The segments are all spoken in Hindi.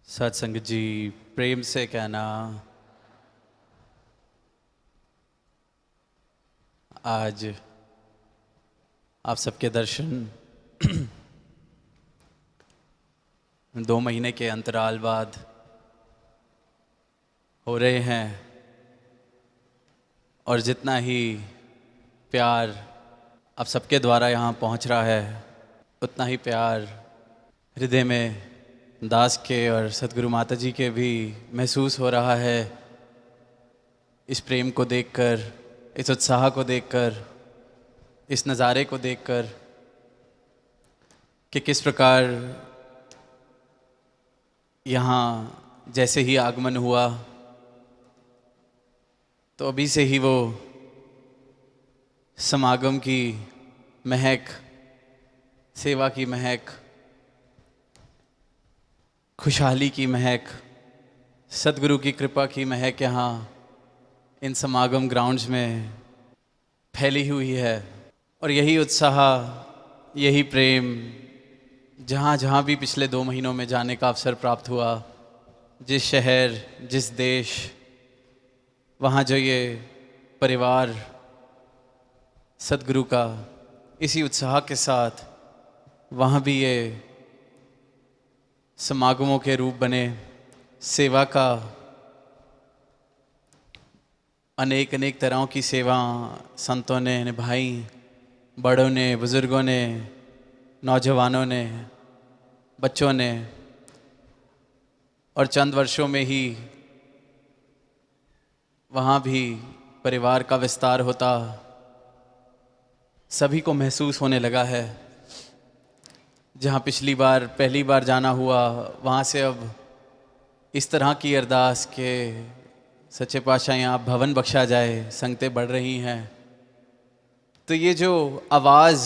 सत्संग जी, प्रेम से कहना आज आप सबके दर्शन 2 महीने के अंतराल बाद हो रहे हैं और जितना ही प्यार आप सबके द्वारा यहाँ पहुँच रहा है उतना ही प्यार हृदय में दास के और सतगुरु माता जी के भी महसूस हो रहा है। इस प्रेम को देखकर, इस उत्साह को देखकर, इस नज़ारे को देखकर कि किस प्रकार यहाँ जैसे ही आगमन हुआ तो अभी से ही वो समागम की महक, सेवा की महक, खुशहाली की महक, सतगुरु की कृपा की महक यहाँ इन समागम ग्राउंड्स में फैली हुई है। और यही उत्साह, यही प्रेम जहाँ जहाँ भी पिछले 2 महीनों में जाने का अवसर प्राप्त हुआ, जिस शहर, जिस देश, वहाँ जो ये परिवार सतगुरु का इसी उत्साह के साथ वहाँ भी ये समागमों के रूप बने, सेवा का अनेक अनेक तरहों की सेवा संतों ने निभाई, बड़ों ने, बुज़ुर्गों ने, नौजवानों ने, बच्चों ने, और चंद वर्षों में ही वहाँ भी परिवार का विस्तार होता सभी को महसूस होने लगा है। जहाँ पहली बार जाना हुआ, वहाँ से अब इस तरह की अरदास के सच्चे पातशाह यहाँ भवन बख्शा जाए, संगतें बढ़ रही हैं। तो ये जो आवाज़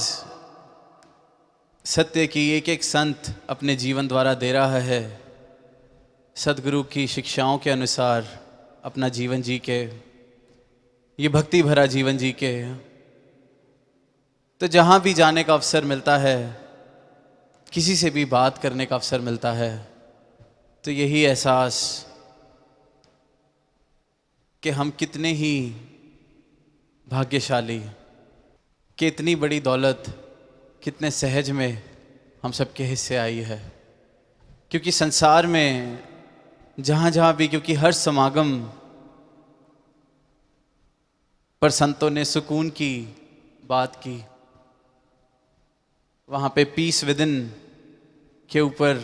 सत्य की एक एक संत अपने जीवन द्वारा दे रहा है, सतगुरु की शिक्षाओं के अनुसार अपना जीवन जी के, ये भक्ति भरा जीवन जी के, तो जहाँ भी जाने का अवसर मिलता है, किसी से भी बात करने का अवसर मिलता है, तो यही एहसास कि हम कितने ही भाग्यशाली, कि इतनी बड़ी दौलत कितने सहज में हम सबके हिस्से आई है। क्योंकि संसार में जहाँ जहाँ भी, क्योंकि हर समागम पर संतों ने सुकून की बात की, वहाँ पे पीस विदिन के ऊपर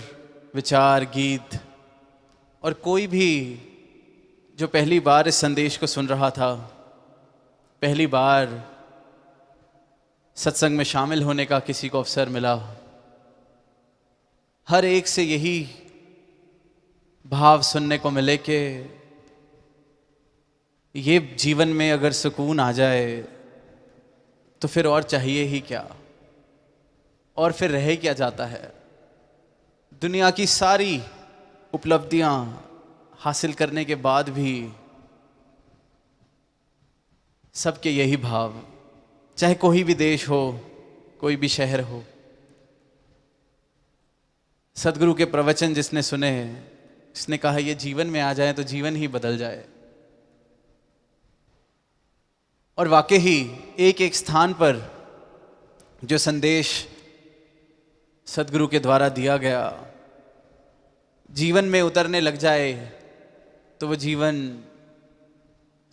विचार, गीत, और कोई भी जो पहली बार इस संदेश को सुन रहा था, पहली बार सत्संग में शामिल होने का किसी को अवसर मिला, हर एक से यही भाव सुनने को मिले कि ये जीवन में अगर सुकून आ जाए तो फिर और चाहिए ही क्या, और फिर रह क्या जाता है। दुनिया की सारी उपलब्धियां हासिल करने के बाद भी सबके यही भाव, चाहे कोई भी देश हो, कोई भी शहर हो। सतगुरु के प्रवचन जिसने सुने, जिसने कहा ये जीवन में आ जाए तो जीवन ही बदल जाए। और वाकई ही एक एक स्थान पर जो संदेश सतगुरु के द्वारा दिया गया, जीवन में उतरने लग जाए तो वो जीवन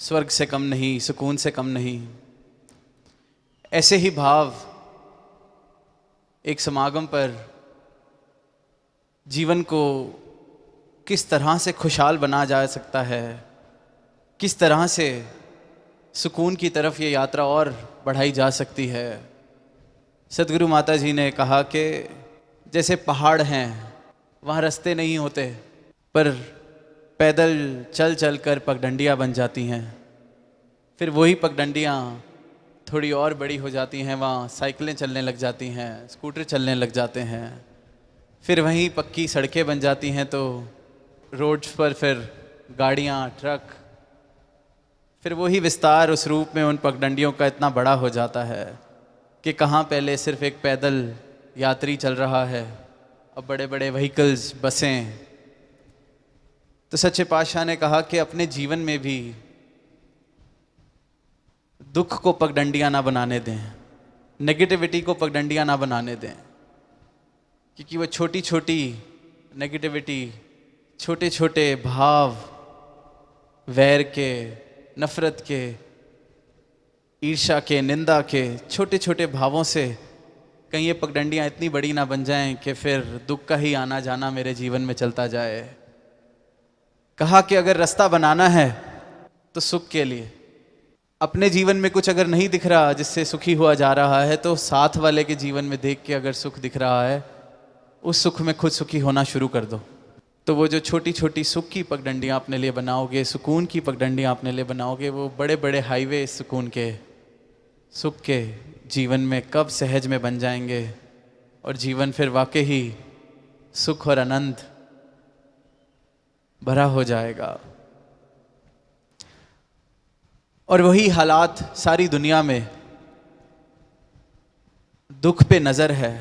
स्वर्ग से कम नहीं, सुकून से कम नहीं। ऐसे ही भाव एक समागम पर जीवन को किस तरह से खुशहाल बना जा सकता है, किस तरह से सुकून की तरफ ये यात्रा और बढ़ाई जा सकती है। सतगुरु माता जी ने कहा कि जैसे पहाड़ हैं, वहाँ रास्ते नहीं होते, पर पैदल चल चल कर पगडंडियाँ बन जाती हैं। फिर वही पगडंडियाँ थोड़ी और बड़ी हो जाती हैं, वहाँ साइकिलें चलने लग जाती हैं, स्कूटर चलने लग जाते हैं। फिर वहीं पक्की सड़कें बन जाती हैं, तो रोड्स पर फिर गाड़ियाँ, ट्रक, फिर वही विस्तार उस रूप में उन पगडंडियों का इतना बड़ा हो जाता है कि कहाँ पहले सिर्फ एक पैदल यात्री चल रहा है, अब बड़े बड़े व्हीकल्स, बसें, तो सच्चे पातशाह ने कहा कि अपने जीवन में भी दुख को पगडंडियां ना बनाने दें, नेगेटिविटी को पगडंडियां ना बनाने दें, क्योंकि वो छोटी छोटी नेगेटिविटी, छोटे छोटे भाव, वैर के, नफरत के, ईर्ष्या के, निंदा के छोटे छोटे भावों से कहीं ये पगडंडियां इतनी बड़ी ना बन जाएं कि फिर दुख का ही आना जाना मेरे जीवन में चलता जाए। कहा कि अगर रास्ता बनाना है तो सुख के लिए, अपने जीवन में कुछ अगर नहीं दिख रहा जिससे सुखी हुआ जा रहा है, तो साथ वाले के जीवन में देख के अगर सुख दिख रहा है, उस सुख में खुद सुखी होना शुरू कर दो। तो वो जो छोटी छोटी सुख की पगडंडियां अपने लिए बनाओगे, सुकून की पगडंडियां अपने लिए बनाओगे, वो बड़े बड़े हाईवे सुकून के, सुख के जीवन में कब सहज में बन जाएंगे और जीवन फिर वाकई ही सुख और आनंद भरा हो जाएगा। और वही हालात सारी दुनिया में, दुख पे नज़र है,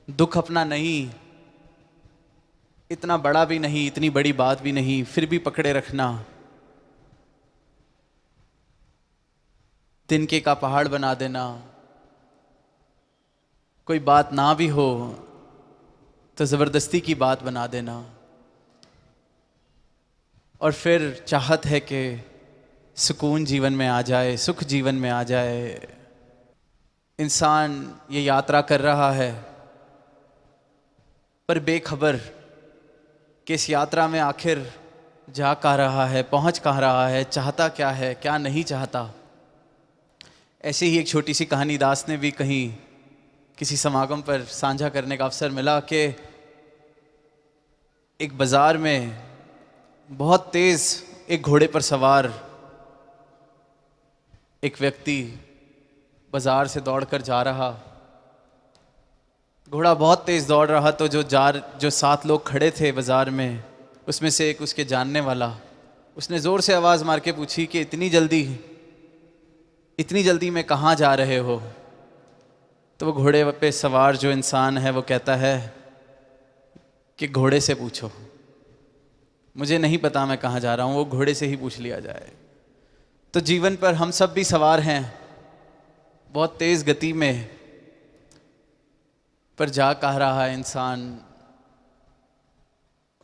दुख अपना नहीं, इतना बड़ा भी नहीं, इतनी बड़ी बात भी नहीं, फिर भी पकड़े रखना, तिनके का पहाड़ बना देना। कोई बात ना भी हो तो ज़बरदस्ती की बात बना देना, और फिर चाहत है कि सुकून जीवन में आ जाए, सुख जीवन में आ जाए। इंसान ये यात्रा कर रहा है पर बेखबर कि इस यात्रा में आखिर जा कहाँ रहा है, पहुंच कहाँ रहा है, चाहता क्या है, क्या नहीं चाहता। ऐसी ही एक छोटी सी कहानी दास ने भी कहीं किसी समागम पर साझा करने का अवसर मिला कि एक बाज़ार में बहुत तेज़ एक घोड़े पर सवार एक व्यक्ति बाज़ार से दौड़कर जा रहा। घोड़ा बहुत तेज़ दौड़ रहा, तो जो 7 लोग खड़े थे बाज़ार में, उसमें से एक उसके जानने वाला, उसने ज़ोर से आवाज़ मार के पूछी कि इतनी जल्दी में कहाँ जा रहे हो। तो वो घोड़े पे सवार जो इंसान है वो कहता है कि घोड़े से पूछो, मुझे नहीं पता मैं कहाँ जा रहा हूँ, वो घोड़े से ही पूछ लिया जाए। तो जीवन पर हम सब भी सवार हैं बहुत तेज़ गति में, पर जा कह रहा है इंसान,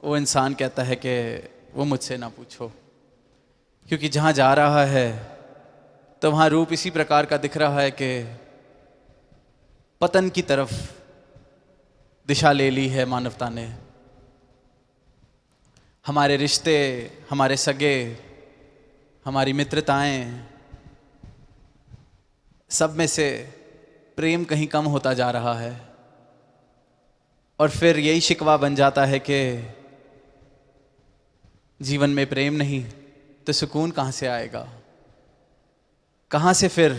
वो इंसान कहता है कि वो मुझसे ना पूछो, क्योंकि जहाँ जा रहा है तो वहाँ रूप इसी प्रकार का दिख रहा है कि पतन की तरफ दिशा ले ली है मानवता ने। हमारे रिश्ते, हमारे सगे, हमारी मित्रताएं, सब में से प्रेम कहीं कम होता जा रहा है, और फिर यही शिकवा बन जाता है कि जीवन में प्रेम नहीं तो सुकून कहाँ से आएगा, कहाँ से फिर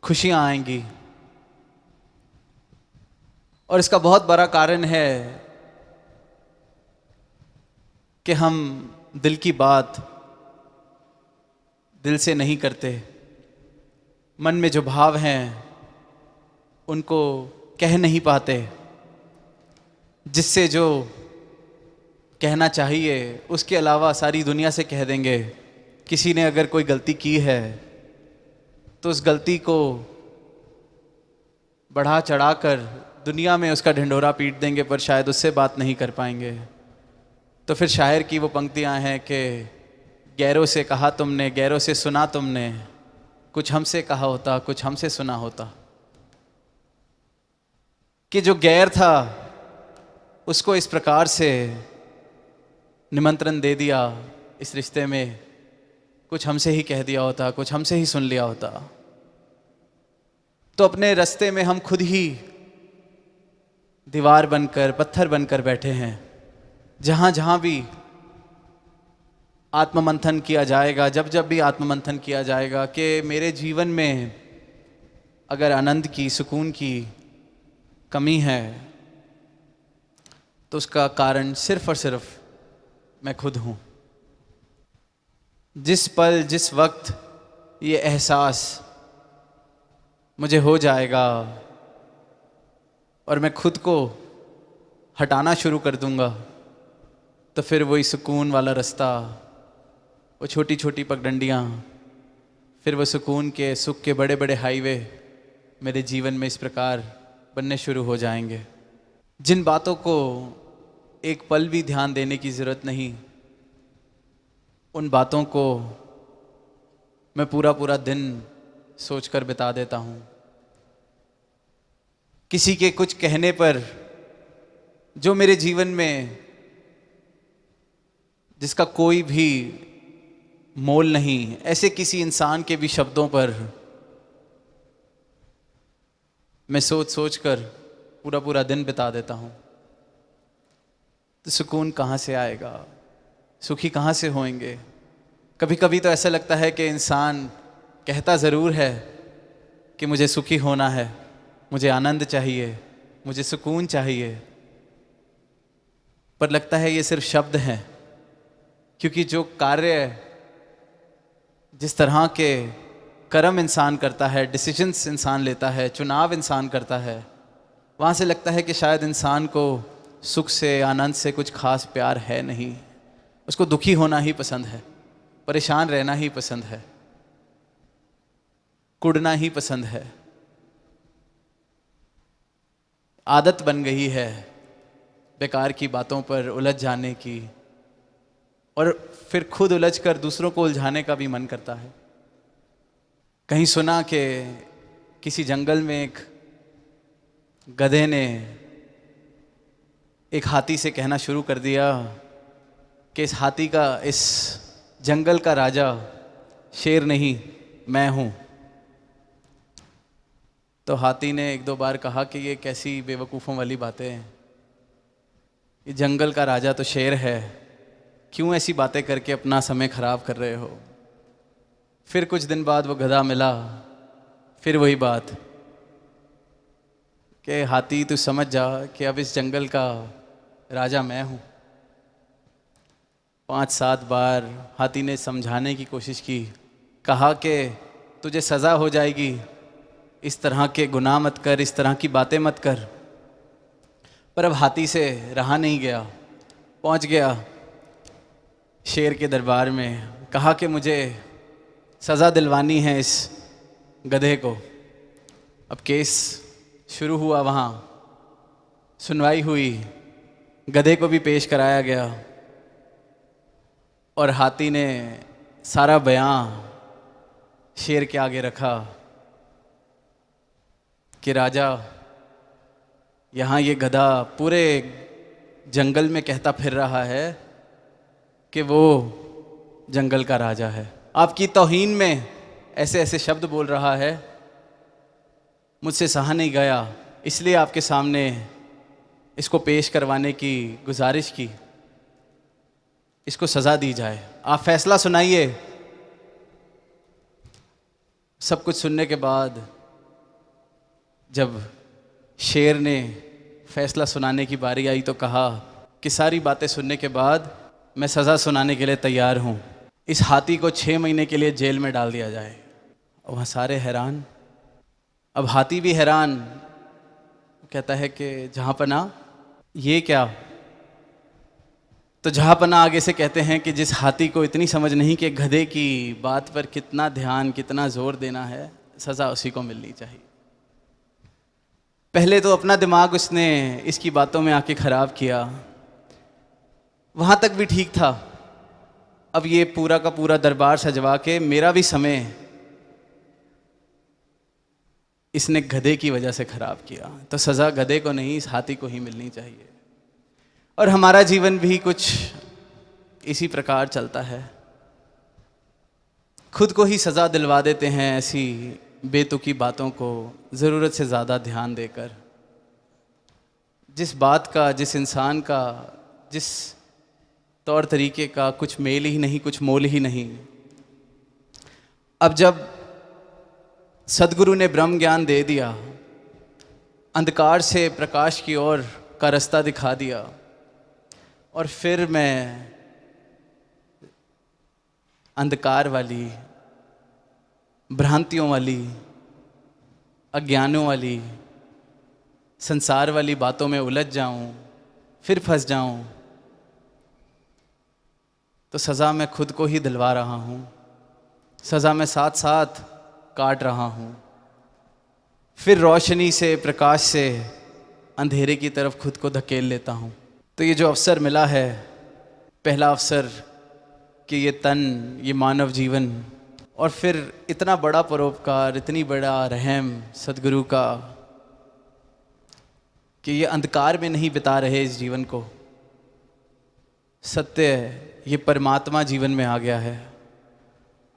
खुशियाँ आएंगी। और इसका बहुत बड़ा कारण है कि हम दिल की बात दिल से नहीं करते, मन में जो भाव हैं उनको कह नहीं पाते, जिससे जो कहना चाहिए उसके अलावा सारी दुनिया से कह देंगे। किसी ने अगर कोई गलती की है तो उस गलती को बढ़ा चढ़ाकर दुनिया में उसका ढिंढोरा पीट देंगे, पर शायद उससे बात नहीं कर पाएंगे। तो फिर शायर की वो पंक्तियां हैं कि गैरों से कहा तुमने, गैरों से सुना तुमने, कुछ हमसे कहा होता, कुछ हमसे सुना होता। कि जो गैर था उसको इस प्रकार से निमंत्रण दे दिया इस रिश्ते में, कुछ हमसे ही कह दिया होता, कुछ हमसे ही सुन लिया होता। तो अपने रास्ते में हम खुद ही दीवार बनकर, पत्थर बनकर बैठे हैं। जहाँ जहाँ भी आत्ममंथन किया जाएगा, जब जब भी आत्ममंथन किया जाएगा कि मेरे जीवन में अगर आनंद की, सुकून की कमी है, तो उसका कारण सिर्फ और सिर्फ मैं खुद हूँ। जिस पल, जिस वक्त ये एहसास मुझे हो जाएगा और मैं खुद को हटाना शुरू कर दूंगा, तो फिर वही सुकून वाला रास्ता, वो छोटी छोटी पगडंडियाँ, फिर वो सुकून के सुख के बड़े बड़े हाईवे मेरे जीवन में इस प्रकार बनने शुरू हो जाएंगे, जिन बातों को एक पल भी ध्यान देने की ज़रूरत नहीं, उन बातों को मैं पूरा पूरा दिन सोचकर बिता देता हूँ। किसी के कुछ कहने पर, जो मेरे जीवन में जिसका कोई भी मोल नहीं, ऐसे किसी इंसान के भी शब्दों पर मैं सोच सोच कर पूरा पूरा दिन बिता देता हूँ। तो सुकून कहाँ से आएगा, सुखी कहाँ से होएंगे? कभी कभी तो ऐसा लगता है कि इंसान कहता ज़रूर है कि मुझे सुखी होना है, मुझे आनंद चाहिए, मुझे सुकून चाहिए, पर लगता है ये सिर्फ शब्द हैं, क्योंकि जो कार्य, जिस तरह के कर्म इंसान करता है, डिसीजंस इंसान लेता है, चुनाव इंसान करता है, वहाँ से लगता है कि शायद इंसान को सुख से, आनंद से कुछ खास प्यार है नहीं। उसको दुखी होना ही पसंद है, परेशान रहना ही पसंद है, कुढ़ना ही पसंद है। आदत बन गई है बेकार की बातों पर उलझ जाने की, और फिर खुद उलझकर दूसरों को उलझाने का भी मन करता है। कहीं सुना कि किसी जंगल में एक गधे ने एक हाथी से कहना शुरू कर दिया कि इस हाथी का, इस जंगल का राजा शेर नहीं, मैं हूँ। तो हाथी ने एक दो बार कहा कि ये कैसी बेवकूफ़ों वाली बातें हैं, ये जंगल का राजा तो शेर है, क्यों ऐसी बातें करके अपना समय ख़राब कर रहे हो। फिर कुछ दिन बाद वो गधा मिला, फिर वही बात कि हाथी तू समझ जा कि अब इस जंगल का राजा मैं हूँ। 5-7 बार हाथी ने समझाने की कोशिश की, कहा कि तुझे सज़ा हो जाएगी, इस तरह के गुनाह मत कर, इस तरह की बातें मत कर। पर अब हाथी से रहा नहीं गया, पहुँच गया शेर के दरबार में, कहा कि मुझे सज़ा दिलवानी है इस गधे को। अब केस शुरू हुआ, वहाँ सुनवाई हुई, गधे को भी पेश कराया गया, और हाथी ने सारा बयान शेर के आगे रखा कि राजा, यहाँ ये गधा पूरे जंगल में कहता फिर रहा है कि वो जंगल का राजा है, आपकी तौहीन में ऐसे ऐसे शब्द बोल रहा है, मुझसे सहा नहीं गया, इसलिए आपके सामने इसको पेश करवाने की गुजारिश की, इसको सज़ा दी जाए, आप फैसला सुनाइए। सब कुछ सुनने के बाद जब शेर ने फैसला सुनाने की बारी आई तो कहा कि सारी बातें सुनने के बाद मैं सज़ा सुनाने के लिए तैयार हूँ, इस हाथी को 6 महीने के लिए जेल में डाल दिया जाए। वहाँ सारे हैरान, अब हाथी भी हैरान, कहता है कि जहाँपना ये क्या? तो जहाँपना आगे से कहते हैं कि जिस हाथी को इतनी समझ नहीं कि गधे की बात पर कितना ध्यान, कितना जोर देना है, सज़ा उसी को मिलनी चाहिए। पहले तो अपना दिमाग उसने इसकी बातों में आके ख़राब किया, वहाँ तक भी ठीक था, अब ये पूरा का पूरा दरबार सजवा के मेरा भी समय इसने गधे की वजह से ख़राब किया, तो सज़ा गधे को नहीं, इस हाथी को ही मिलनी चाहिए। और हमारा जीवन भी कुछ इसी प्रकार चलता है, खुद को ही सज़ा दिलवा देते हैं ऐसी बेतुकी बातों को ज़रूरत से ज़्यादा ध्यान देकर। जिस बात का, जिस इंसान का, जिस तौर तरीके का कुछ मेल ही नहीं, कुछ मोल ही नहीं। अब जब सदगुरु ने ब्रह्म ज्ञान दे दिया, अंधकार से प्रकाश की ओर का रास्ता दिखा दिया, और फिर मैं अंधकार वाली, भ्रांतियों वाली, अज्ञानों वाली, संसार वाली बातों में उलझ जाऊं, फिर फंस जाऊं, तो सज़ा मैं खुद को ही दिलवा रहा हूँ, सज़ा मैं साथ साथ काट रहा हूँ। फिर रोशनी से, प्रकाश से अंधेरे की तरफ खुद को धकेल लेता हूँ। तो ये जो अवसर मिला है, पहला अवसर कि ये तन, ये मानव जीवन, और फिर इतना बड़ा परोपकार, इतनी बड़ा रहम सदगुरु का कि ये अंधकार में नहीं बिता रहे इस जीवन को। सत्य ये परमात्मा जीवन में आ गया है।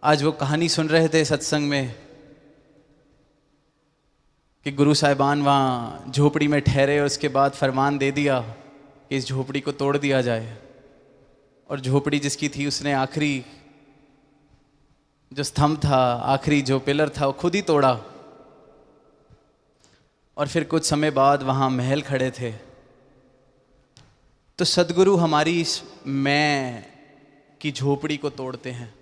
आज वो कहानी सुन रहे थे सत्संग में कि गुरु साहिबान वहाँ झोपड़ी में ठहरे और उसके बाद फरमान दे दिया कि इस झोपड़ी को तोड़ दिया जाए। और झोपड़ी जिसकी थी उसने आखिरी जो स्तंभ था, आखिरी जो पिलर था, वो खुद ही तोड़ा। और फिर कुछ समय बाद वहाँ महल खड़े थे। तो सदगुरु हमारी इस मैं की झोपड़ी को तोड़ते हैं।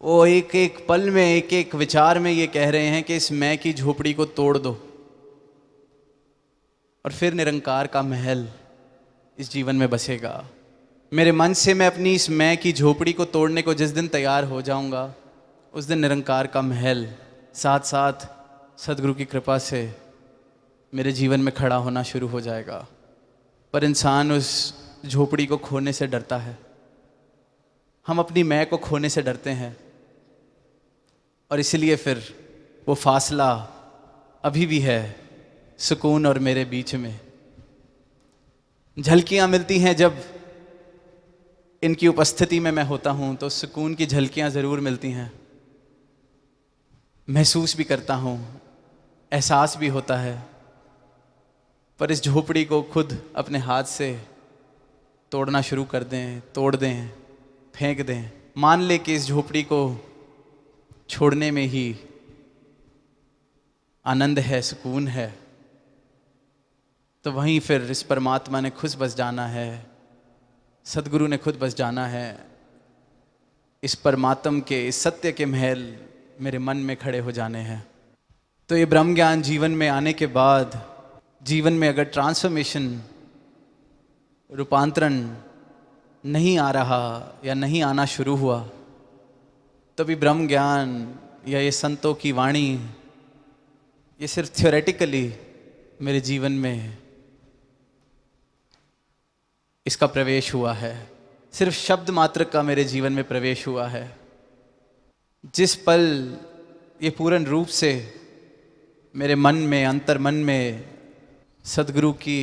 वो एक एक पल में, एक एक विचार में ये कह रहे हैं कि इस मैं की झोपड़ी को तोड़ दो, और फिर निरंकार का महल इस जीवन में बसेगा। मेरे मन से मैं अपनी इस मैं की झोपड़ी को तोड़ने को जिस दिन तैयार हो जाऊंगा, उस दिन निरंकार का महल साथ साथ सदगुरु की कृपा से मेरे जीवन में खड़ा होना शुरू हो जाएगा। पर इंसान उस झोपड़ी को खोने से डरता है। हम अपनी मैं को खोने से डरते हैं, और इसलिए फिर वो फासला अभी भी है सुकून और मेरे बीच में। झलकियाँ मिलती हैं जब इनकी उपस्थिति में मैं होता हूँ, तो सुकून की झलकियाँ ज़रूर मिलती हैं। महसूस भी करता हूँ, एहसास भी होता है। पर इस झोपड़ी को खुद अपने हाथ से तोड़ना शुरू कर दें, तोड़ दें, फेंक दें, मान ले कि इस झोपड़ी को छोड़ने में ही आनंद है, सुकून है, तो वहीं फिर इस परमात्मा ने खुद बस जाना है, सदगुरु ने खुद बस जाना है। इस परमात्म के, इस सत्य के महल मेरे मन में खड़े हो जाने हैं। तो ये ब्रह्म ज्ञान जीवन में आने के बाद, जीवन में अगर ट्रांसफॉर्मेशन, रूपांतरण नहीं आ रहा या नहीं आना शुरू हुआ, तो भी ब्रह्म ज्ञान या ये संतों की वाणी ये सिर्फ थ्योरेटिकली मेरे जीवन में इसका प्रवेश हुआ है, सिर्फ शब्द मात्र का मेरे जीवन में प्रवेश हुआ है। जिस पल ये पूर्ण रूप से मेरे मन में, अंतर मन में सदगुरु की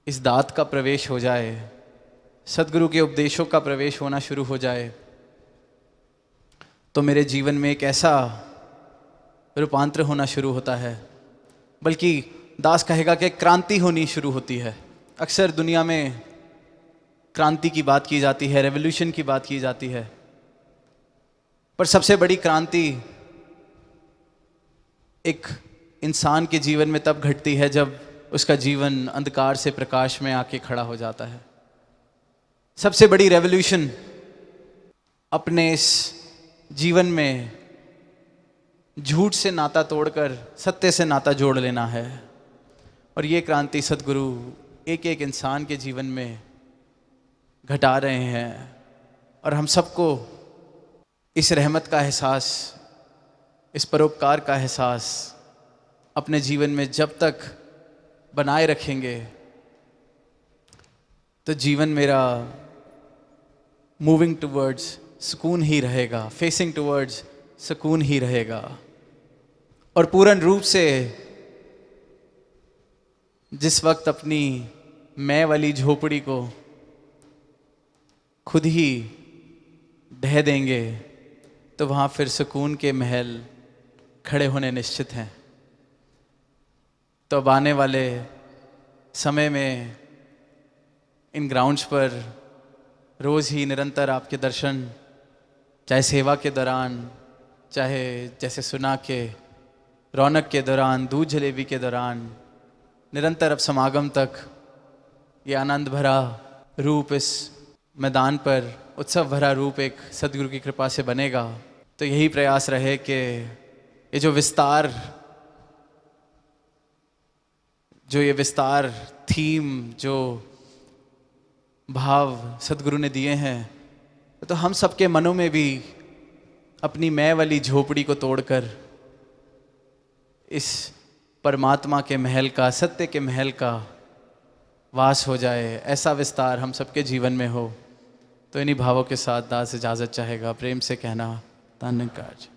इस दात का प्रवेश हो जाए, सदगुरु के उपदेशों का प्रवेश होना शुरू हो जाए, तो मेरे जीवन में एक ऐसा रूपांतर होना शुरू होता है, बल्कि दास कहेगा कि क्रांति होनी शुरू होती है। अक्सर दुनिया में क्रांति की बात की जाती है, रेवोल्यूशन की बात की जाती है, पर सबसे बड़ी क्रांति एक इंसान के जीवन में तब घटती है जब उसका जीवन अंधकार से प्रकाश में आके खड़ा हो जाता है। सबसे बड़ी रेवोल्यूशन अपने इस जीवन में झूठ से नाता तोड़कर सत्य से नाता जोड़ लेना है। और ये क्रांति सदगुरु एक एक इंसान के जीवन में घटा रहे हैं, और हम सबको इस रहमत का एहसास, इस परोपकार का एहसास अपने जीवन में जब तक बनाए रखेंगे, तो जीवन मेरा मूविंग टुवर्ड्स सुकून ही रहेगा, फेसिंग टुवर्ड्स सुकून ही रहेगा। और पूर्ण रूप से जिस वक्त अपनी मैं वाली झोपड़ी को खुद ही ढह देंगे, तो वहाँ फिर सुकून के महल खड़े होने निश्चित हैं। तो अब आने वाले समय में इन ग्राउंड्स पर रोज़ ही निरंतर आपके दर्शन, चाहे सेवा के दौरान, चाहे जैसे सुना के रौनक के दौरान, दूध जलेबी के दौरान, निरंतर अब समागम तक ये आनंद भरा रूप इस मैदान पर, उत्सव भरा रूप एक सदगुरु की कृपा से बनेगा। तो यही प्रयास रहे कि ये जो विस्तार थीम, जो भाव सदगुरु ने दिए हैं, तो हम सबके मनों में भी अपनी मैं वाली झोपड़ी को तोड़कर इस परमात्मा के महल का, सत्य के महल का वास हो जाए, ऐसा विस्तार हम सबके जीवन में हो। तो इन्हीं भावों के साथ दास इजाज़त चाहेगा। प्रेम से कहना धन्यवाद।